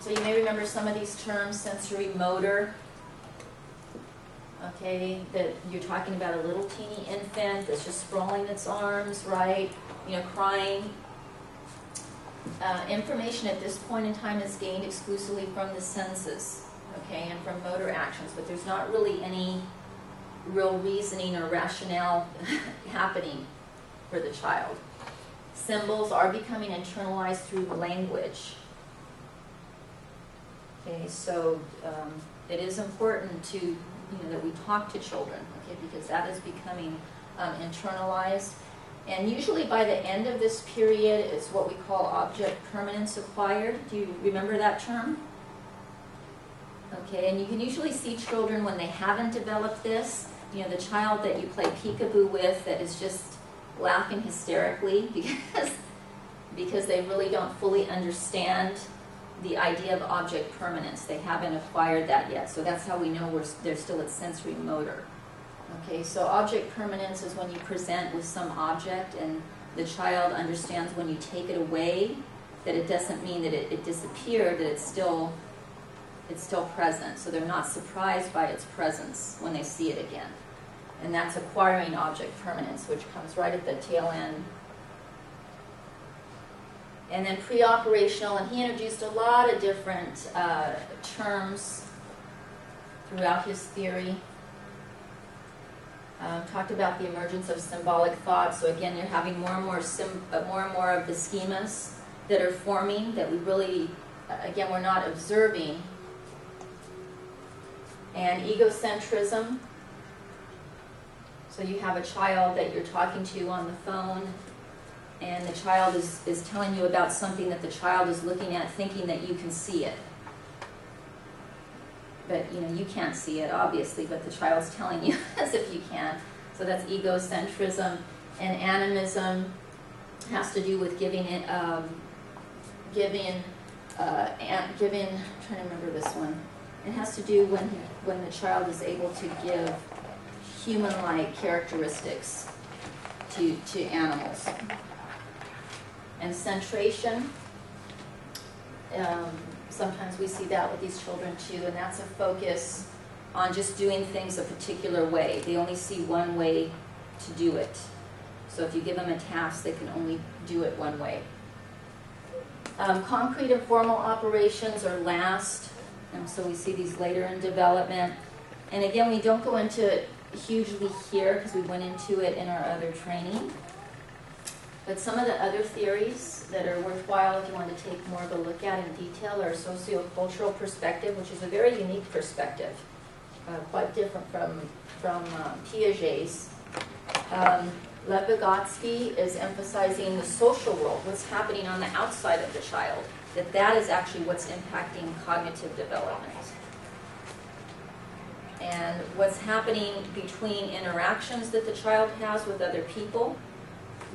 So you may remember some of these terms: sensory motor. Okay, that you're talking about a little teeny infant that's just sprawling its arms, right? You know, crying. Information at this point in time is gained exclusively from the senses, okay, and from motor actions, but there's not really any real reasoning or rationale happening for the child. Symbols are becoming internalized through language. Okay, so it is important to, that we talk to children, okay, because that is becoming internalized. And usually by the end of this period, it's what we call object permanence acquired. Do you remember that term? Okay, and you can usually see children when they haven't developed this, the child that you play peekaboo with that is just laughing hysterically because they really don't fully understand the idea of object permanence. They haven't acquired that yet, so that's how we know they're still at sensory motor. Okay, so object permanence is when you present with some object and the child understands when you take it away that it doesn't mean that it disappeared, that it's still present. So they're not surprised by its presence when they see it again. And that's acquiring object permanence, which comes right at the tail end. And then pre-operational, and he introduced a lot of different terms throughout his theory. Talked about the emergence of symbolic thought. So again, you're having more and more of the schemas that are forming that we really, again, we're not observing. And egocentrism. So you have a child that you're talking to on the phone, and the child is telling you about something that the child is looking at, thinking that you can see it. But you can't see it, obviously, but the child's telling you as if you can. So that's egocentrism. And animism has to do with giving, I'm trying to remember this one. It has to do when the child is able to give human-like characteristics to animals. And centration, sometimes we see that with these children too, and that's a focus on just doing things a particular way. They only see one way to do it. So if you give them a task, they can only do it one way. Concrete and formal operations are last, and so we see these later in development. And again, we don't go into it hugely here because we went into it in our other training. But some of the other theories that are worthwhile if you want to take more of a look at in detail are sociocultural perspective, which is a very unique perspective, quite different from Piaget's. Lev Vygotsky is emphasizing the social world, what's happening on the outside of the child, that is actually what's impacting cognitive development. And what's happening between interactions that the child has with other people,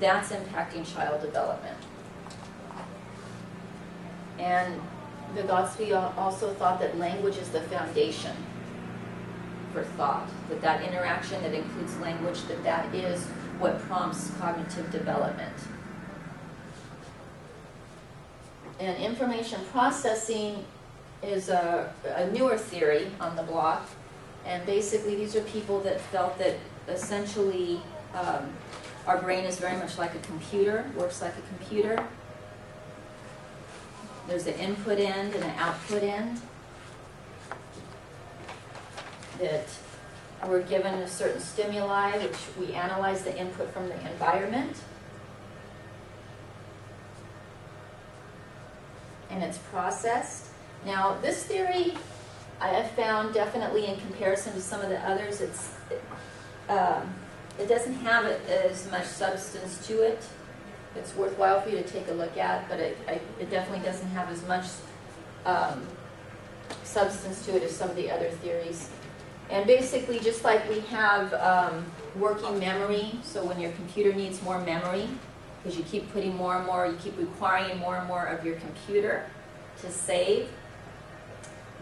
that's impacting child development. And Vygotsky also thought that language is the foundation for thought, that interaction that includes language, that is what prompts cognitive development. And information processing is a newer theory on the block. And basically, these are people that felt that essentially our brain is very much like a computer, works like a computer. There's an input end and an output end. That we're given a certain stimuli, which we analyze the input from the environment. And it's processed. Now, this theory I have found definitely in comparison to some of the others, it doesn't have as much substance to it. It's worthwhile for you to take a look at, but it definitely doesn't have as much substance to it as some of the other theories. And basically, just like we have working memory, so when your computer needs more memory, because you keep putting more and more, you keep requiring more and more of your computer to save,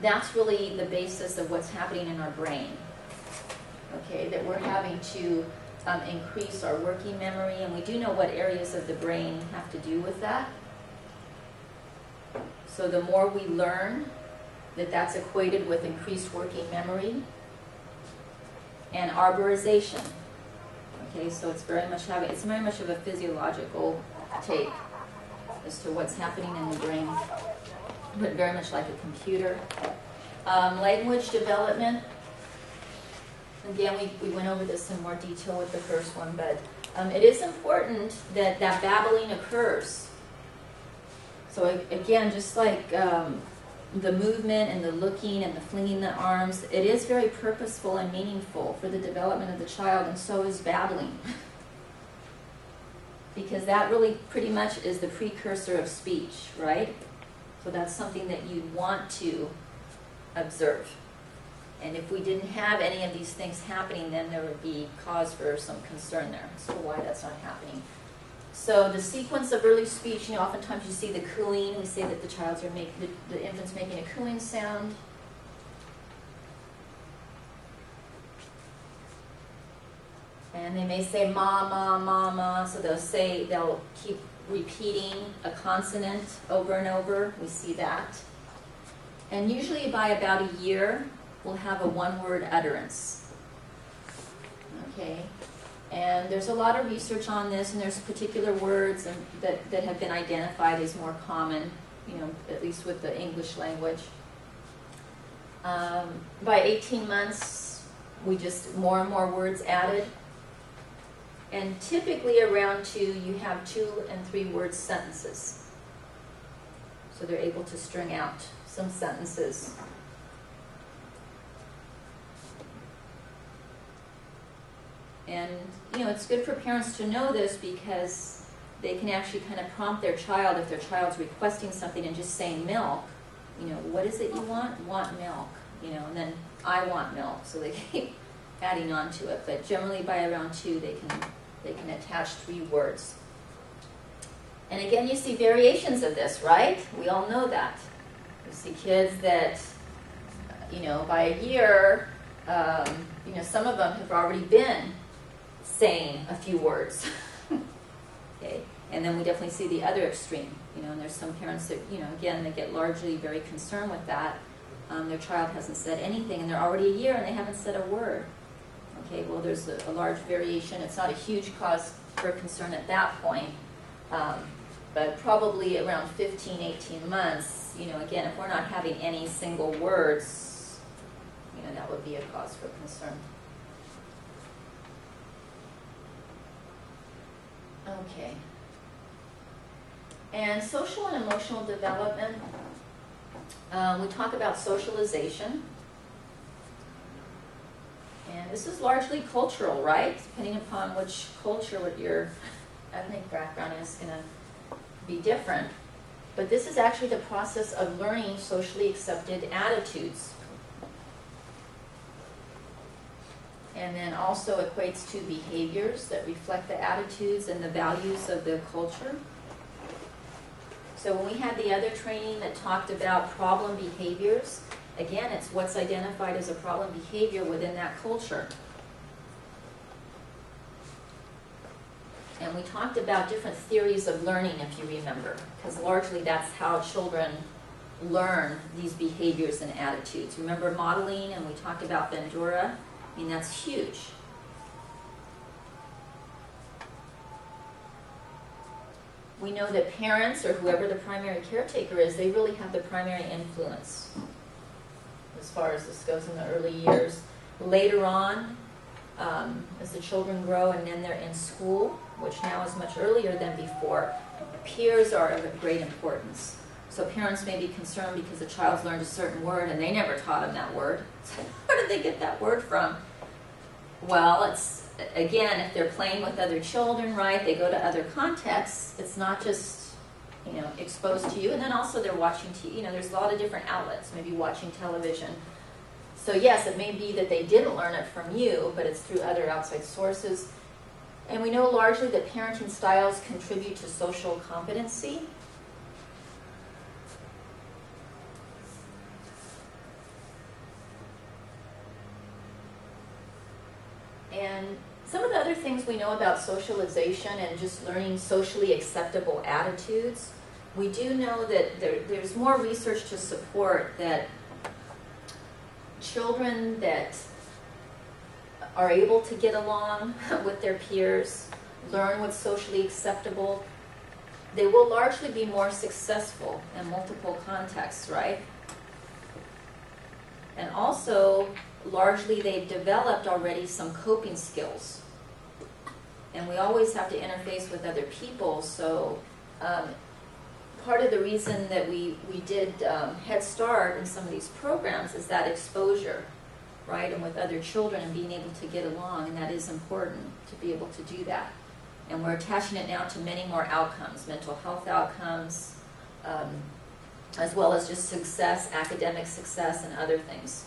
that's really the basis of what's happening in our brain. Okay, that we're having to increase our working memory, and we do know what areas of the brain have to do with that. So the more we learn, that's equated with increased working memory and arborization. Okay, so it's very much of a physiological take as to what's happening in the brain, but very much like a computer. Language development. Again, we went over this in more detail with the first one, but it is important that babbling occurs. So again, just like the movement and the looking and the flinging the arms, it is very purposeful and meaningful for the development of the child, and so is babbling. Because that really pretty much is the precursor of speech, right? So that's something that you want to observe. And if we didn't have any of these things happening, then there would be cause for some concern there as to why that's not happening. So the sequence of early speech, oftentimes you see the cooing. We say that the infant's making a cooing sound. And they may say ma, ma, ma, ma. So they'll keep repeating a consonant over and over. We see that. And usually by about a year, we'll have a one-word utterance. Okay. And there's a lot of research on this, and there's particular words that have been identified as more common, at least with the English language. By 18 months, more and more words added. And typically around 2, you have 2 and 3 word sentences. So they're able to string out some sentences. And, it's good for parents to know this because they can actually kind of prompt their child if their child's requesting something and just saying milk. What is it you want? Want milk. And then I want milk. So they keep adding on to it. But generally by around 2, they can attach 3 words. And again, you see variations of this, right? We all know that. You see kids that, by a year, some of them have already been saying a few words. Okay, and then we definitely see the other extreme. And there's some parents that, again, they get largely very concerned with that. Their child hasn't said anything, and they're already a year and they haven't said a word. Okay, well, there's a large variation. It's not a huge cause for concern at that point, but probably around 15, 18 months, again, if we're not having any single words, that would be a cause for concern. Okay. And social and emotional development, we talk about socialization. And this is largely cultural, right? Depending upon which culture, what your ethnic background is going to be different. But this is actually the process of learning socially accepted attitudes. And then also equates to behaviors that reflect the attitudes and the values of the culture. So when we had the other training that talked about problem behaviors, again, it's what's identified as a problem behavior within that culture. And we talked about different theories of learning, if you remember, because largely that's how children learn these behaviors and attitudes. Remember modeling, and we talked about Bandura? That's huge. We know that parents, or whoever the primary caretaker is, they really have the primary influence as far as this goes in the early years. Later on, as the children grow and then they're in school, which now is much earlier than before, peers are of great importance. So parents may be concerned because the child's learned a certain word and they never taught them that word. So where did they get that word from? Well, it's, again, if they're playing with other children, right, they go to other contexts, it's not just, exposed to you, and then also they're watching TV. There's a lot of different outlets, maybe watching television. So yes, it may be that they didn't learn it from you, but it's through other outside sources. And we know largely that parenting styles contribute to social competency. And some of the other things we know about socialization and just learning socially acceptable attitudes, we do know that there's more research to support that children that are able to get along with their peers, learn what's socially acceptable, they will largely be more successful in multiple contexts, right? And also, largely they've developed already some coping skills. And we always have to interface with other people, so part of the reason that we did Head Start in some of these programs is that exposure, right? And with other children and being able to get along, and that is important to be able to do that. And we're attaching it now to many more outcomes, mental health outcomes, as well as just success, academic success, and other things.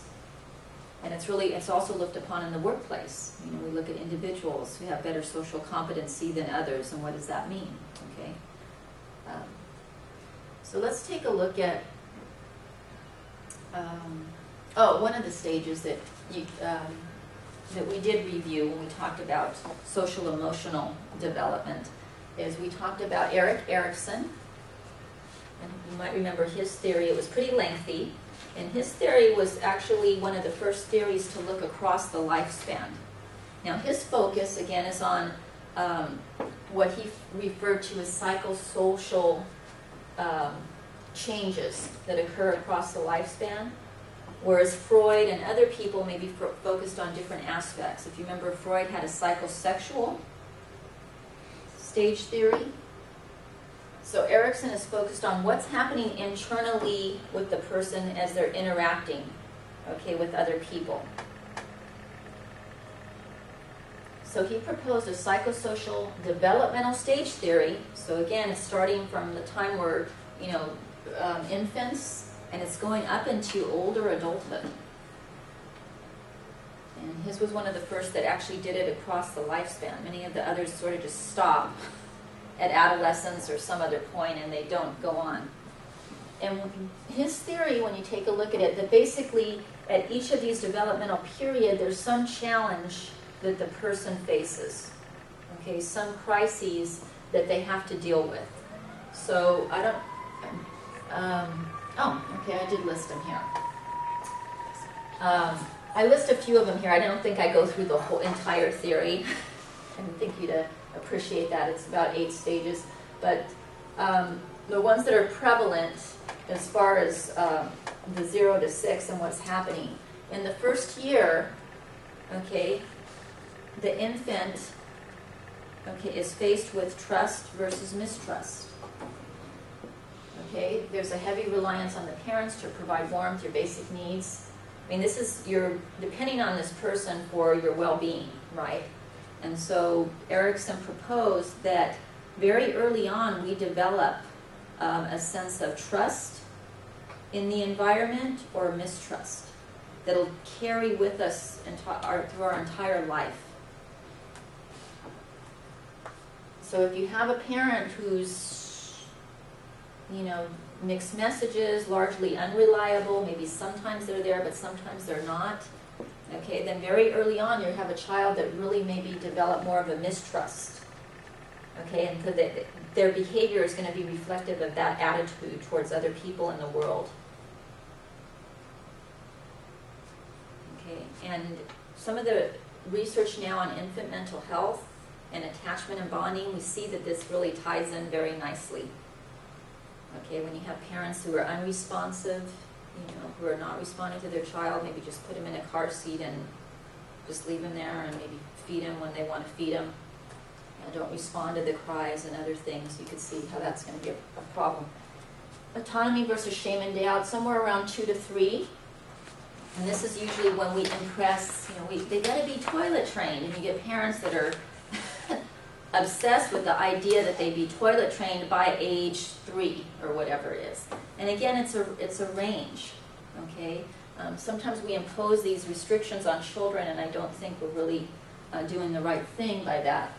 And it's also looked upon in the workplace. You know, we look at individuals who have better social competency than others, and what does that mean? Okay. So let's take a look at one of the stages that we did review when we talked about social emotional development is we talked about Erik Erikson. And you might remember his theory. It was pretty lengthy. And his theory was actually one of the first theories to look across the lifespan. Now his focus, again, is on what he referred to as psychosocial changes that occur across the lifespan, whereas Freud and other people may be focused on different aspects. If you remember, Freud had a psychosexual stage theory. So Erikson is focused on what's happening internally with the person as they're interacting, okay, with other people. So he proposed a psychosocial developmental stage theory. So again, it's starting from the time we're, infants, and it's going up into older adulthood. And his was one of the first that actually did it across the lifespan. Many of the others sort of just stop at adolescence or some other point, and they don't go on. And his theory, when you take a look at it, that basically at each of these developmental period, there's some challenge that the person faces. Okay, some crises that they have to deal with. So I don't, okay, I did list them here. I list a few of them here. I don't think I go through the whole entire theory. I think you'd appreciate that. It's about 8 stages. But the ones that are prevalent as far as the 0 to 6 and what's happening. In the first year, okay, the infant, okay, is faced with trust versus mistrust. Okay, there's a heavy reliance on the parents to provide warmth, your basic needs. I mean, this is, you're depending on this person for your well-being, right? And so Erikson proposed that very early on we develop a sense of trust in the environment or mistrust that'll carry with us through our entire life. So if you have a parent who's, mixed messages, largely unreliable, maybe sometimes they're there but sometimes they're not, okay, then very early on you have a child that really maybe develop more of a mistrust, okay, and so their behavior is going to be reflective of that attitude towards other people in the world. Okay, and some of the research now on infant mental health and attachment and bonding, we see that this really ties in very nicely. Okay, when you have parents who are unresponsive, who are not responding to their child, maybe just put them in a car seat and just leave them there and maybe feed them when they want to feed them. And don't respond to the cries and other things. You can see how that's going to be a problem. Autonomy versus shame and doubt, somewhere around 2 to 3. And this is usually when we impress, they got to be toilet trained. And you get parents that are obsessed with the idea that they be toilet trained by age 3 or whatever it is. And again, it's a range, okay? Sometimes we impose these restrictions on children, and I don't think we're really doing the right thing by that.